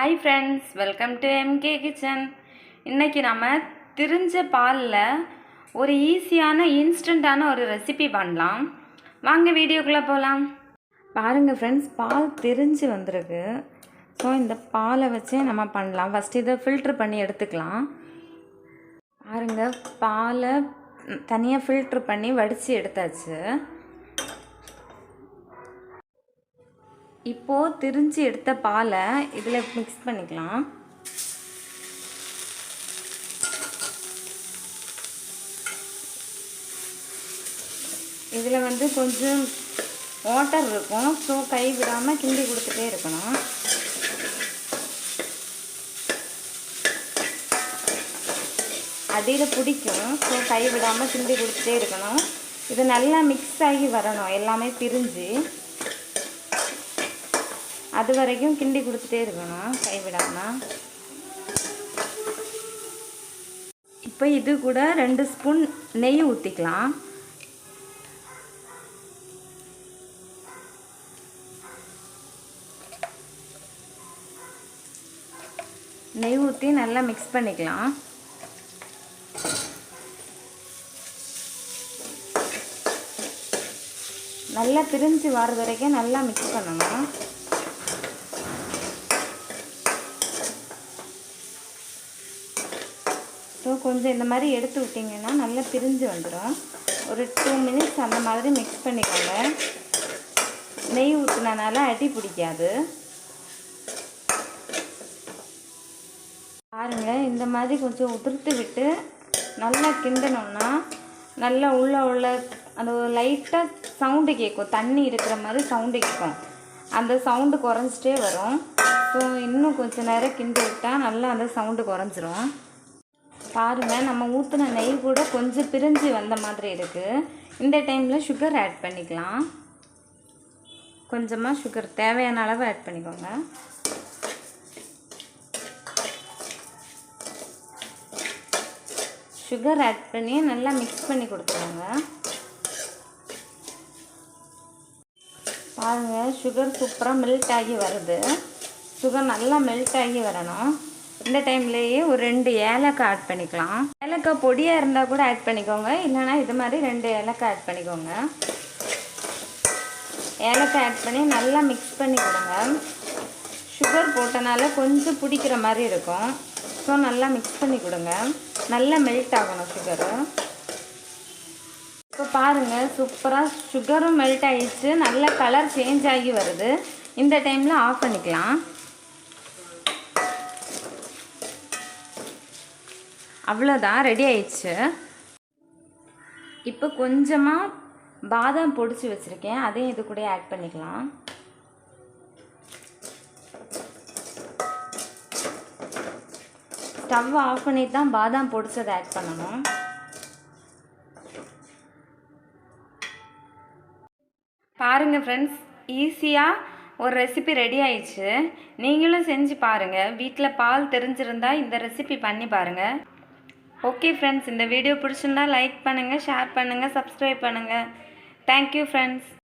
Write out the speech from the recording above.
Hi friends, welcome to MK kitchen. இன்றைக்கி நம்ம திரிஞ்ச பாலில் ஒரு ஈஸியான இன்ஸ்டண்ட்டான ஒரு ரெசிபி பண்ணலாம். வாங்க வீடியோக்குள்ளே போகலாம். பாருங்கள் ஃப்ரெண்ட்ஸ், பால் திரிஞ்சு வந்திருக்கு. ஸோ இந்த பாலை வச்சே நம்ம பண்ணலாம். ஃபஸ்ட்டு இதை ஃபில்ட்ரு பண்ணி எடுத்துக்கலாம். பாருங்கள், பாலை தனியாக ஃபில்ட்ரு பண்ணி வடித்து எடுத்தாச்சு. இப்போது திரிஞ்சு எடுத்த பாலை இதில் மிக்ஸ் பண்ணிக்கலாம். இதில் கொஞ்சம் வாட்டர் இருக்கும். ஸோ கை விடாமல் கிண்டி கொடுத்துட்டே இருக்கணும். அடியில் பிடிக்கும். ஸோ கை விடாமல் கிண்டி கொடுத்துட்டே இருக்கணும். இது நல்லா மிக்ஸ் ஆகி வரணும், எல்லாமே பிரிஞ்சு. அது வரைக்கும் கிண்டி கொடுத்துட்டே இருக்கணும் கைவிடாமல். இப்போ இது கூட 2 ஸ்பூன் நெய் ஊற்றிக்கலாம். நெய் ஊற்றி நல்லா மிக்ஸ் பண்ணிக்கலாம். நல்லா பிரிஞ்சு வர்றது வரைக்கும் நல்லா மிக்ஸ் பண்ணணும். ஸோ கொஞ்சம் இந்த மாதிரி எடுத்து விட்டிங்கன்னா நல்லா பிரிஞ்சு வந்துடும். ஒரு 2 மினிட்ஸ் அந்த மாதிரி மிக்ஸ் பண்ணிக்கோங்க. நெய் ஊற்றினால அடி பிடிக்காது. பாருங்கள், இந்த மாதிரி கொஞ்சம் உதிர்த்து விட்டு நல்லா கிண்டணும்னா நல்லா உள்ள அந்த லைட்டாக சவுண்டு கேட்கும். தண்ணி இருக்கிற மாதிரி சவுண்டு கேட்கும். அந்த சவுண்டு குறைஞ்சிட்டே வரும். ஸோ இன்னும் கொஞ்சம் நேரம் கிண்டி விட்டால் நல்லா அந்த சவுண்டு குறைஞ்சிரும். பாருங்கள், நம்ம ஊற்றின நெய் கூட கொஞ்சம் பிரிஞ்சு வந்த மாதிரி இருக்குது. இந்த டைமில் சுகர் ஆட் பண்ணிக்கலாம். கொஞ்சமாக சுகர் தேவையான அளவு ஆட் பண்ணிக்கோங்க. சுகர் ஆட் பண்ணி நல்லா மிக்ஸ் பண்ணி கொடுத்துருங்க. பாருங்கள், சுகர் சூப்பராக மெல்ட் ஆகி வருது. சுகர் நல்லா மெல்ட் ஆகி வரணும். இந்த டைம்லேயே ஒரு 2 ஏலக்காய் ஆட் பண்ணிக்கலாம். ஏலக்காய் பொடியாக இருந்தால் கூட ஆட் பண்ணிக்கோங்க, இல்லைனா இது மாதிரி 2 ஏலக்காய் ஆட் பண்ணிக்கோங்க. ஏலக்காய் ஆட் பண்ணி நல்லா மிக்ஸ் பண்ணி கொடுங்க. சுகர் போட்டனால கொஞ்சம் பிடிக்கிற மாதிரி இருக்கும். ஸோ நல்லா மிக்ஸ் பண்ணி கொடுங்க. நல்லா மெல்ட் ஆகணும் சுகரு. இப்போ பாருங்கள், சூப்பராக சுகரும் மெல்ட் ஆகிடுச்சு. நல்ல கலர் சேஞ்ச் ஆகி வருது. இந்த டைமில் ஆஃப் பண்ணிக்கலாம். அவ்வளோதான், ரெடி ஆயிடுச்சு. இப்போ கொஞ்சமாக பாதாம் பொடிச்சு வச்சுருக்கேன், அதையும் இது கூட ஆட் பண்ணிக்கலாம். ஸ்டவ் ஆஃப் பண்ணிட்டு தான் பாதாம் பொடிச்சதை ஆட் பண்ணணும். பாருங்கள் ஃப்ரெண்ட்ஸ், ஈஸியாக ஒரு ரெசிபி ரெடி ஆயிடுச்சு. நீங்களும் செஞ்சு பாருங்கள். வீட்டில் பால் தெரிஞ்சிருந்தா இந்த ரெசிபி பண்ணி பாருங்கள். ஓகே ஃப்ரெண்ட்ஸ், இந்த வீடியோ பிடிச்சிருந்தா லைக் பண்ணுங்கள், ஷேர் பண்ணுங்கள், சப்ஸ்கிரைப் பண்ணுங்கள். Thank you friends.